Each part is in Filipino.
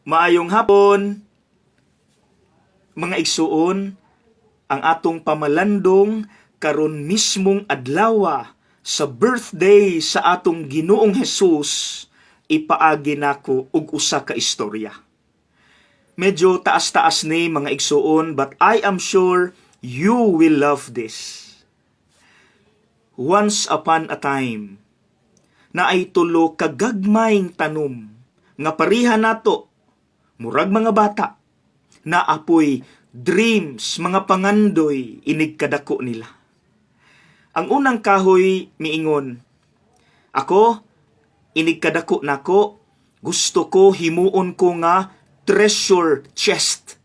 Maayong hapon, mga igsuon, ang atong pamalandong karon mismong adlaw sa birthday sa atong Ginoong Hesus, ipaagi nako og usa ka istorya. Medyo taas-taas ni mga igsuon, but I am sure you will love this. Once upon a time, na ay tulo kagagmayng tanom nga pariha nato murag mga bata, na apoy dreams, mga pangandoy, inig kadako nila. Ang unang kahoy miingon, ako, inig kadako nako, gusto ko himuon ko nga treasure chest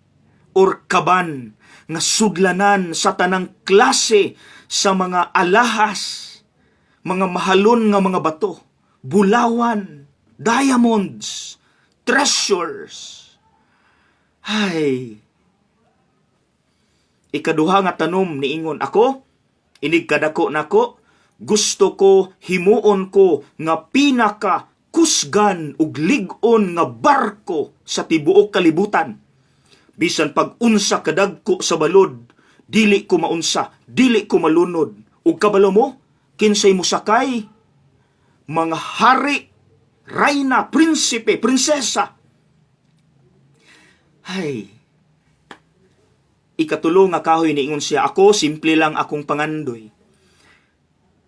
or kaban nga sudlanan sa tanang klase sa mga alahas, mga mahalon nga mga bato, bulawan, diamonds, treasures. Hay, ikaduha nga tanom niingon, ako, inig kadako nako, gusto ko himuon ko nga pinaka kusgan ug lig-on nga barko sa tibuok kalibutan. Bisan pag-unsa kadagko sa balod, dili ko maunsa, dili ko malunod. Ug kabalo mo, kinsay mo sakay? Mga hari, rayna, prinsipe, prinsesa. Hay, ikatulo nga kahoy niingon siya, ako, simple lang akong pangandoy.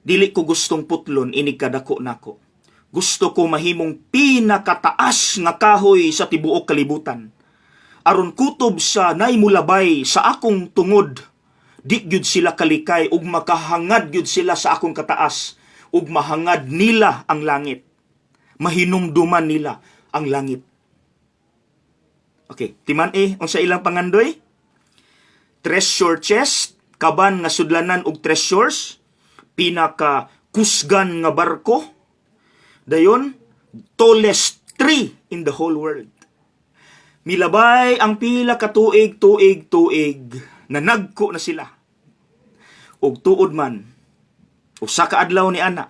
Dili ko gustong putlon, inig kadako nako. Gusto ko mahimong pinakataas nga kahoy sa tibuok kalibutan. Aron kutob sa naimulabay sa akong tungod, di gyud sila kalikay ug makahangad gyud sila sa akong kataas ug mahangad nila ang langit. Mahinumduman nila ang langit. Okay, timan unsa ilang pangandoy? Treasure chest, kaban nga sudlanan og treasures, pinaka kusgan nga barko, dayon tallest tree in the whole world. Milabay ang pila ka tuig, nanagko na sila. Og tuod man, usa ka adlaw ni ana,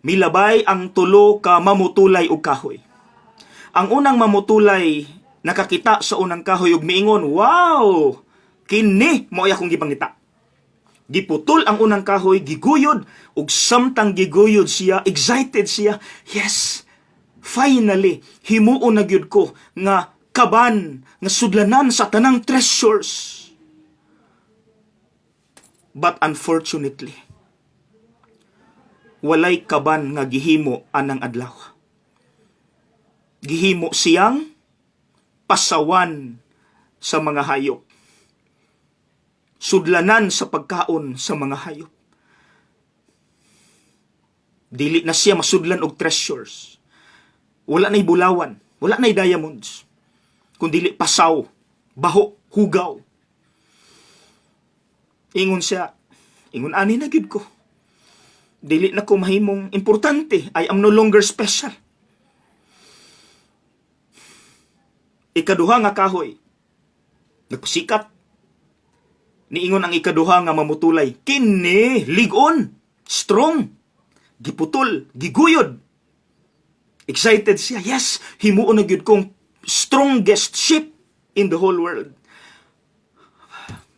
milabay ang tulo ka mamutulay og kahoy. Ang unang mamutulay nakakita sa unang kahoy ug miingon, wow! Kini mo akong gipangita. Giputol ang unang kahoy, giguyod, ug samtang giguyod siya, excited siya. Yes, finally, himuon na gyud ko nga kaban, nga sudlanan sa tanang treasures. But unfortunately, walay kaban nga gihimo anang adlaw. Gihimo siyang pasawan sa mga hayop. Sudlanan sa pagkaon sa mga hayop. Dili na siya masudlan og treasures. Wala na'y bulawan, wala na'y diamonds. Kundi pasaw, baho, hugaw. Ingon siya, ingon ani na gyud ko. Dili na ko mahimong importante. I am no longer special. Ikaduha nga kahoy, nagsikat. Niingon ang ikaduha nga mamutulay, kini, lig-on, strong, giputol, giguyod. Excited siya, yes, himuon na gyud kong strongest ship in the whole world.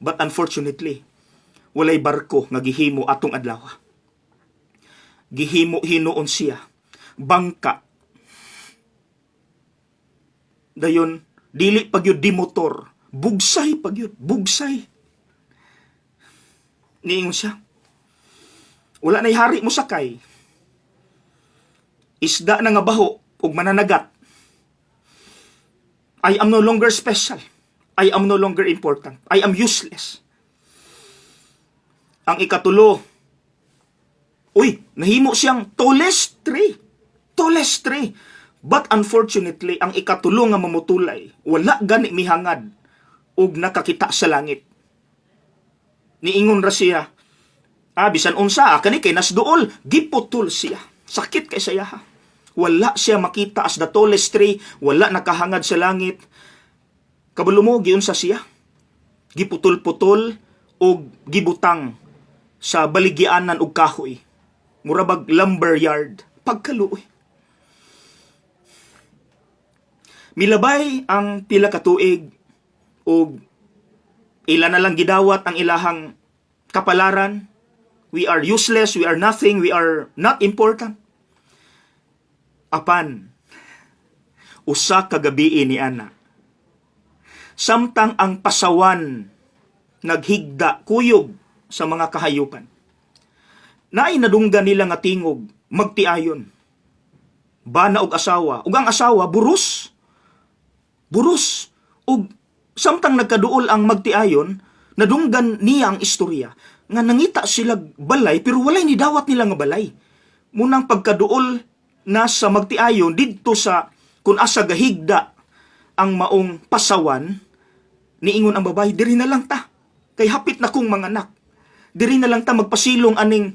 But unfortunately, walay barko nga gihimo atong adlaw. Gihimo hinuon siya, bangka. Dayon, dili pagyud di motor, bugsay pagyud, bugsay. Niingon siya, wala na'y hari mo sakay. Isda na nga baho ug mananagat. I am no longer special. I am no longer important. I am useless. Ang ikatulo, nahimo siyang tallest tree. Tallest tree. But unfortunately, ang ikatulo nga mamutulay, wala gani mihangad ug nakakita sa langit. Niingon ra siya, bisan unsa, kani kay nasduol, giputol siya. Sakit kay siya. Wala siya makita as the tallest tree, wala nakahangad sa langit. Kabalo mo, giunsa siya. Giputol-putol o gibutang sa baligyanan og kahoy. Murabag lumber yard. Pagkaluoy. Milabay ang pila ka tuig o ila na lang gidawat ang ilahang kapalaran. We are useless, we are nothing, we are not important. Apan, usa ka gabi ni ana. Samtang ang pasawan naghigda kuyog sa mga kahayupan. Naay nadunggan nila nga tingog, magtiayon. Bana og asawa, ug ang asawa buros. Buros. Ug samtang nagkaduol ang magtiayon, nadunggan niya ang istorya nga nangita sila balay pero walay ni dawat nila nga balay. Munang pagkaduol na sa magtiayon didto sa kun asa gahigda ang maong pasawan, niingon ang babae, diri na lang ta. Kay hapit na kong mga anak. Diri na lang ta magpasilong aning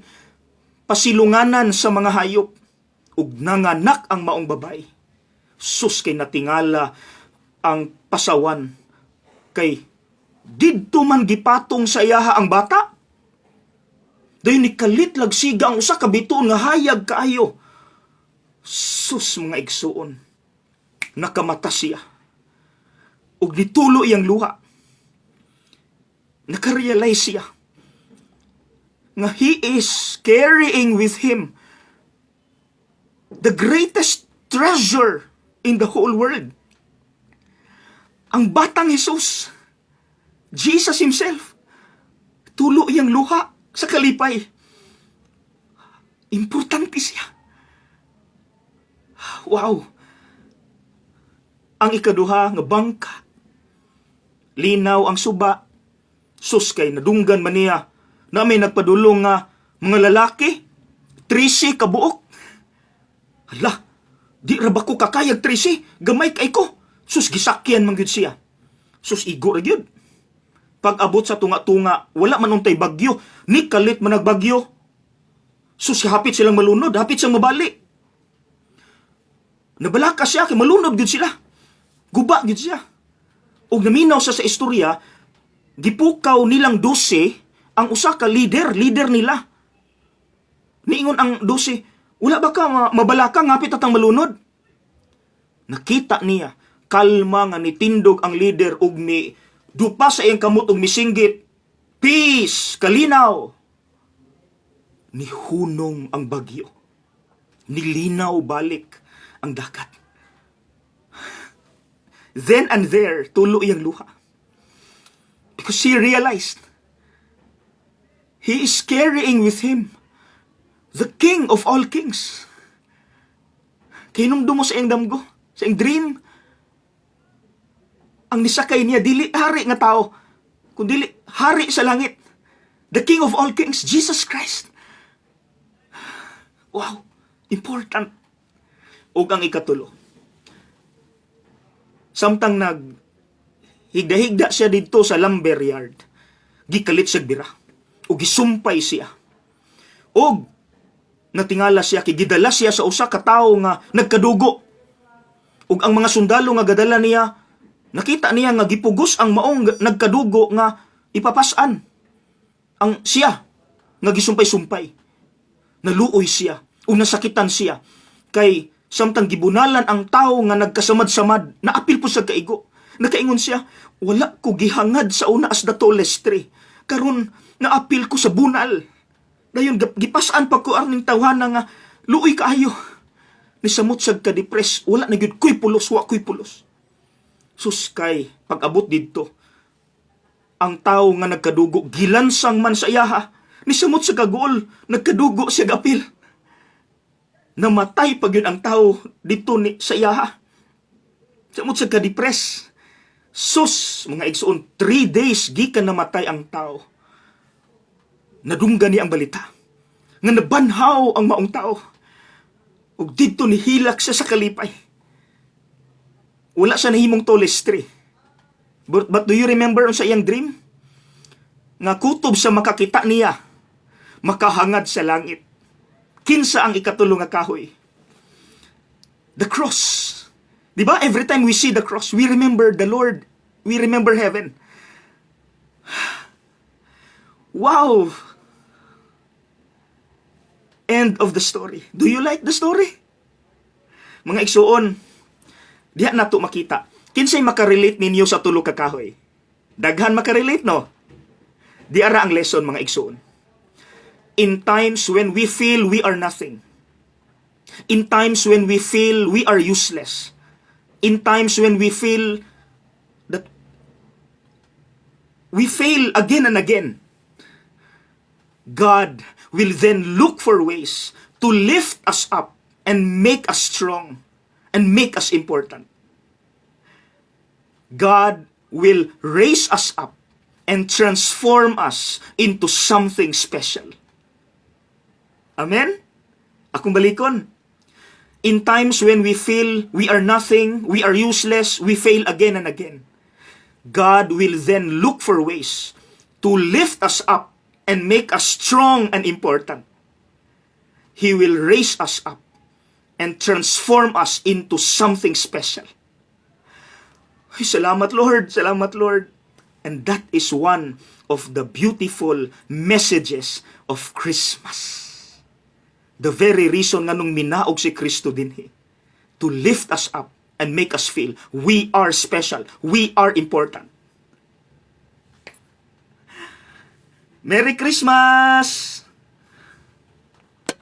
pasilunganan sa mga hayop. Ug nanganak ang maong babae. Sus kay natingala ang pasawan. Kay didto man gipatong sa iyaha ang bata. Dayon ni kalit lagsiga ang usa ka bituon nga hayag kaayo. Sus mga igsuon. Nakamata siya. Ug nitulo iyang luha. Nakarealize siya nga he is carrying with him the greatest treasure in the whole world. Ang batang Jesus, Jesus himself, tulo iyang luha sa kalipay. Importante siya. Wow! Ang ikaduha nga bangka, linaw ang suba, sus kay nadunggan man niya na may nagpadulong nga mga lalaki, 13 kabuok. Hala, di ra ba ko kakayag 13? Gamay kay ko. Sus, gisakyan man gyud siya. Sus, igo ra gyud. Pag abot sa tunga-tunga, wala man untay bagyo. Ni kalit man nagbagyo. Sus, hapit silang malunod, hapit silang mabali. Nabalaka siya, kay malunod gyud sila. Guba gyud siya. Og naminaw sa istorya, gipukaw nilang 12 ang usa ka leader nila. Niingon ang 12, wala ba ka mabalaka ngapit atang malunod? Nakita niya, kalma nga nitindog ang leader og mi dupa sa iyang kamot og misinggit. Peace, kalinaw. Nihunong ang bagyo. Nilinaw balik ang dagat. Then and there, tulo iyang luha. Because he realized he is carrying with him the King of all kings. Kinumdumo sa iyang damgo, sa iyang dream. Ang nisakay niya, dili hari nga tao, kundi hari sa langit. The King of all kings, Jesus Christ. Wow, important. O ang ikatulo. Samtang higda-higda siya dito sa lumber yard, gikalit siya bira, o gisumpay siya. O natingala siya, kigidala siya sa usa ka tawo nga nagkadugo. O ang mga sundalo nga gadala niya, nakita niya nga gipugos ang maong nagkadugo nga ipapasan. Ang siya nga gisumpay-sumpay. Naluoy siya, o nasakitan siya. Kay samtang gibunalan ang tao nga nagkasamad-samad, naapil po sa kaigo. Nakaingon siya, wala ko gihangad sa una as the tallest tree. Karon naapil ko sa bunal. Dayon gipasan pa ko arning tawhana nga luoy kaayo. Nisamot sad ka depress, wala na gyud kuy pulos, wa kuy pulos. Suskay pag-abot didto. Ang tao nga nagkadugo gilansang man sa iyaha. Nisamot sa kagool, nagkadugo siya gapil. Namatay pag yun ang tao dito sa iyaha. Samot sa ka-depress. Sus, mga igsoon, 3 days gikan namatay ang tao. Nadunggan niya ang balita. Nga nabanhaw ang maong tao. Ug dito ni hilak siya sa kalipay. Wala siya nahimong tallest tree. But do you remember sa iyang dream? Nga kutob sa makakita niya, makahangad sa langit. Kinsa ang ikatulong nga kahoy? The cross. Diba? Every time we see the cross, we remember the Lord. We remember heaven. Wow! End of the story. Do you like the story? Mga igsuon, Diha nato makita. Kinsay makarelate ninyo sa tulo ka kahoy? Daghan makarelate, no? Di ara ang lesson, mga igsoon. In times when we feel we are nothing, in times when we feel we are useless, in times when we feel that we fail again and again, God will then look for ways to lift us up and make us strong and make us important. God will raise us up and transform us into something special. Amen? Akong balikon. In times when we feel we are nothing, we are useless, we fail again and again, God will then look for ways to lift us up and make us strong and important. He will raise us up and transform us into something special. Ay, salamat Lord, salamat Lord. And that is one of the beautiful messages of Christmas. The very reason nga nung minaog si Kristo dinhi, to lift us up and make us feel we are special, we are important. Merry Christmas!